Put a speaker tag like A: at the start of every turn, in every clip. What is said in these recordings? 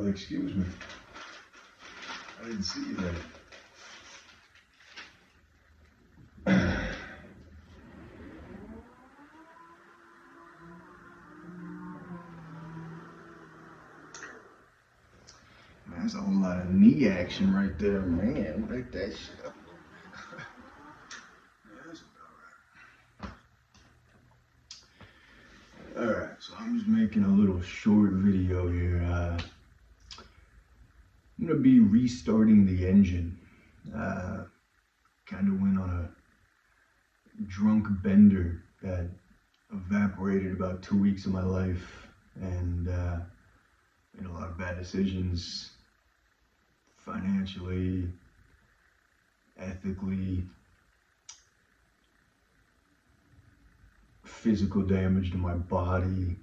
A: Well, excuse me. I didn't see you there. That's a whole lot of knee action right there, man. Break that shit up. Yeah, that's about right. Alright, so I'm just making a little short video here. I'm gonna be restarting the engine. Kind of went on a drunk bender that evaporated about 2 weeks of my life, and made a lot of bad decisions financially, ethically, physical damage to my body.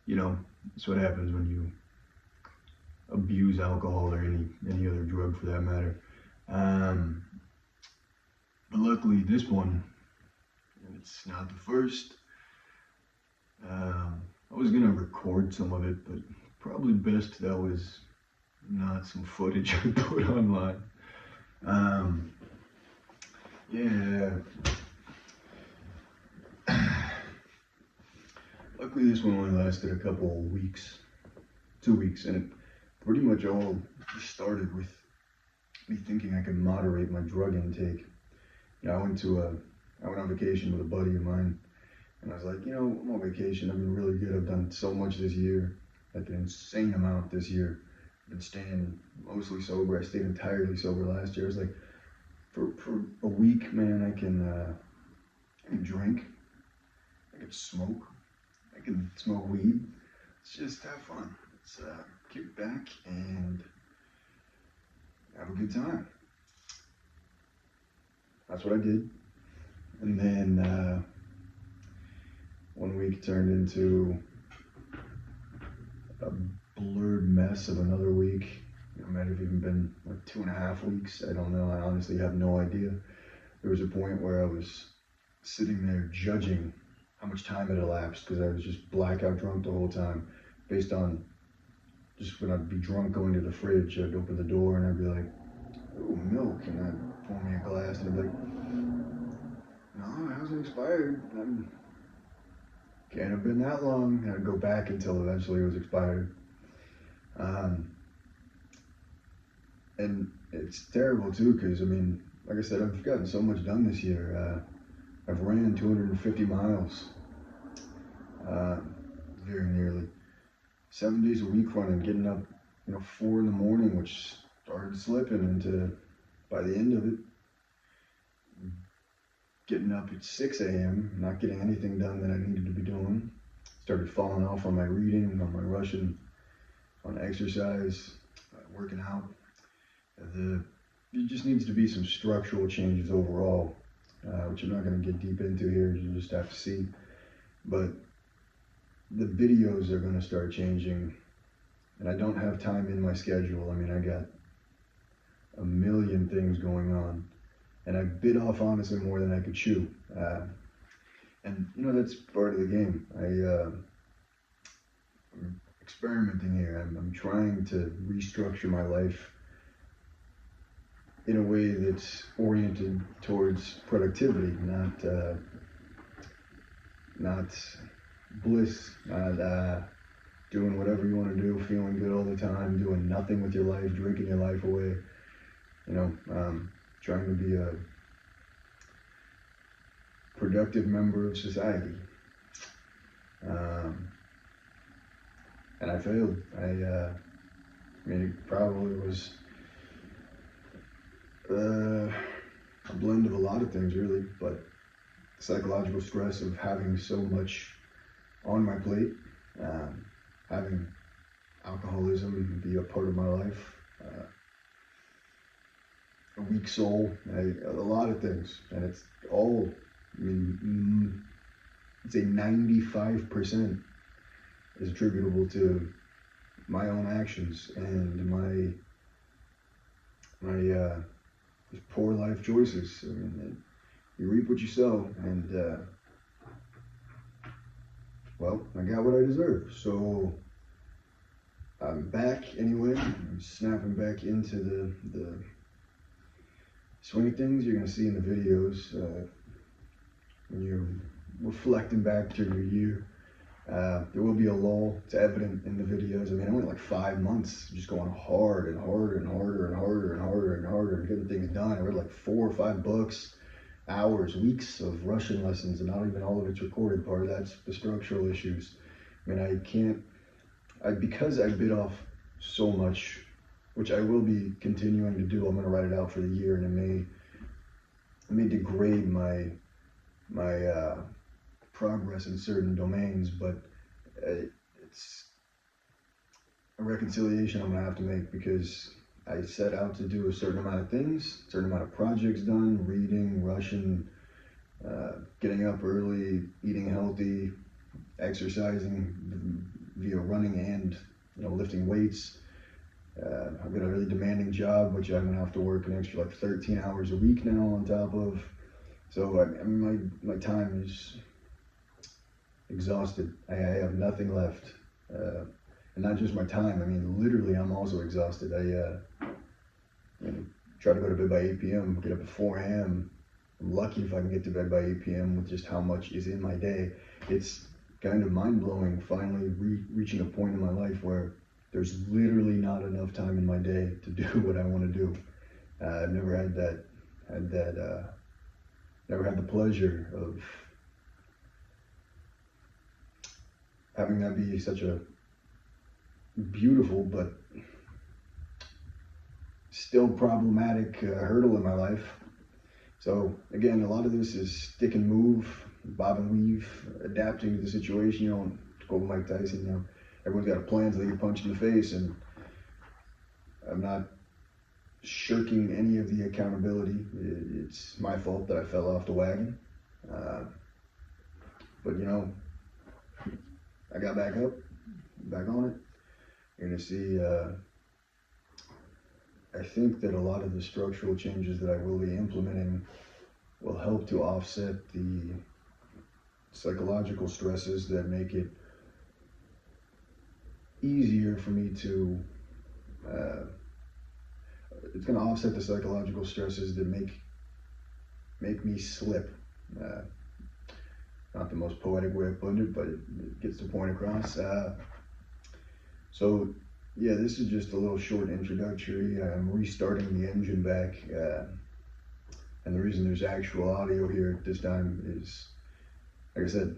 A: You know, that's what happens when you abuse alcohol or any other drug for that matter. But luckily this one, it's not the first. I was gonna record some of it, but probably best that was not some footage I put online. Yeah. Luckily this one only lasted a couple of weeks, 2 weeks, and it pretty much all started with me thinking I could moderate my drug intake. You know, I went on vacation with a buddy of mine, and I was like, you know, I'm on vacation, I've been really good, I've done so much this year, like an insane amount this year. I've been staying mostly sober. I stayed entirely sober last year. I was like, for a week, man, I can drink, I can smoke, I can smoke weed. Let's just have fun. Let's kick back and have a good time. That's what I did. And then 1 week turned into a blurred mess of another week. It might have even been like 2.5 weeks. I don't know. I honestly have no idea. There was a point where I was sitting there judging how much time had elapsed because I was just blackout drunk the whole time, based on just when I'd be drunk going to the fridge, I'd open the door and I'd be like, "Oh, milk," and I'd pour me a glass and I'd be like, "No, it hasn't expired. Can't have been that long." And I'd go back until eventually it was expired. And it's terrible too, because I mean, like I said, I've gotten so much done this year. I've ran 250 miles, very nearly. 7 days a week running, getting up, 4 in the morning, which started slipping into, by the end of it, getting up at 6 a.m., not getting anything done that I needed to be doing. Started falling off on my reading, on my Russian, on exercise, working out. There just needs to be some structural changes overall, which I'm not going to get deep into here. You just have to see. But the videos are going to start changing, and I don't have time in my schedule. I mean, I got a million things going on, and I bit off honestly more than I could chew. And that's part of the game. I'm experimenting here. I'm trying to restructure my life in a way that's oriented towards productivity, not bliss, not doing whatever you want to do, feeling good all the time, doing nothing with your life, drinking your life away. Trying to be a productive member of society. And I failed. I mean, it probably was a blend of a lot of things, really, but psychological stress of having so much on my plate, having alcoholism be a part of my life, a weak soul, a lot of things, and it's all, I mean, I'd say 95% is attributable to my own actions and my just poor life choices. I mean, you reap what you sow, and well, I got what I deserve. So I'm back anyway. I'm snapping back into the swing of things. You're gonna see in the videos when you're reflecting back to your year. There will be a lull. It's evident in the videos. I mean, I went like 5 months just going hard and harder and harder and harder and harder and harder and getting things done. I read like 4 or 5 books, hours, weeks of Russian lessons, and not even all of it's recorded. Part of that's the structural issues. I mean, because I bit off so much, which I will be continuing to do. I'm going to write it out for the year, and it may degrade my progress in certain domains, but it's a reconciliation I'm going to have to make, because I set out to do a certain amount of things, a certain amount of projects done, reading, Russian, getting up early, eating healthy, exercising via running and lifting weights. I've got a really demanding job, which I'm gonna have to work an extra like 13 hours a week now on top of. So I mean, my time is exhausted. I have nothing left, and not just my time. I mean, literally, I'm also exhausted. I try to go to bed by 8 p.m. Get up at 4 a.m. I'm lucky if I can get to bed by 8 p.m. with just how much is in my day. It's kind of mind-blowing finally reaching a point in my life where there's literally not enough time in my day to do what I want to do. I've never never had the pleasure of having that be such a beautiful but still problematic hurdle in my life. So again, a lot of this is stick and move, bob and weave, adapting to the situation. To quote Mike Tyson, everyone's got a plan until they get punched in the face, and I'm not shirking any of the accountability. It's my fault that I fell off the wagon. But I got back up, back on it. You're gonna see, I think that a lot of the structural changes that I will be implementing will help to offset the psychological stresses that make it easier for me to, it's going to offset the psychological stresses that make me slip. Not the most poetic way of putting it, but it gets the point across. So yeah, this is just a little short introductory. I'm restarting the engine back, and the reason there's actual audio here this time is, like I said,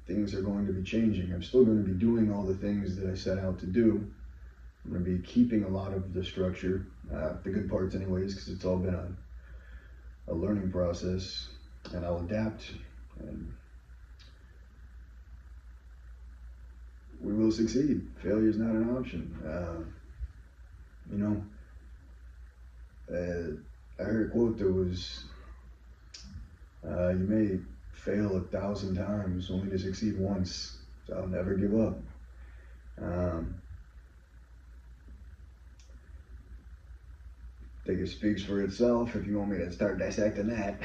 A: things are going to be changing. I'm still going to be doing all the things that I set out to do. I'm going to be keeping a lot of the structure, the good parts anyways, because it's all been a learning process, and I'll adapt, and we will succeed. Failure is not an option. I heard a quote that was, you may fail 1,000 times only to succeed once, so I'll never give up. I think it speaks for itself if you want me to start dissecting that.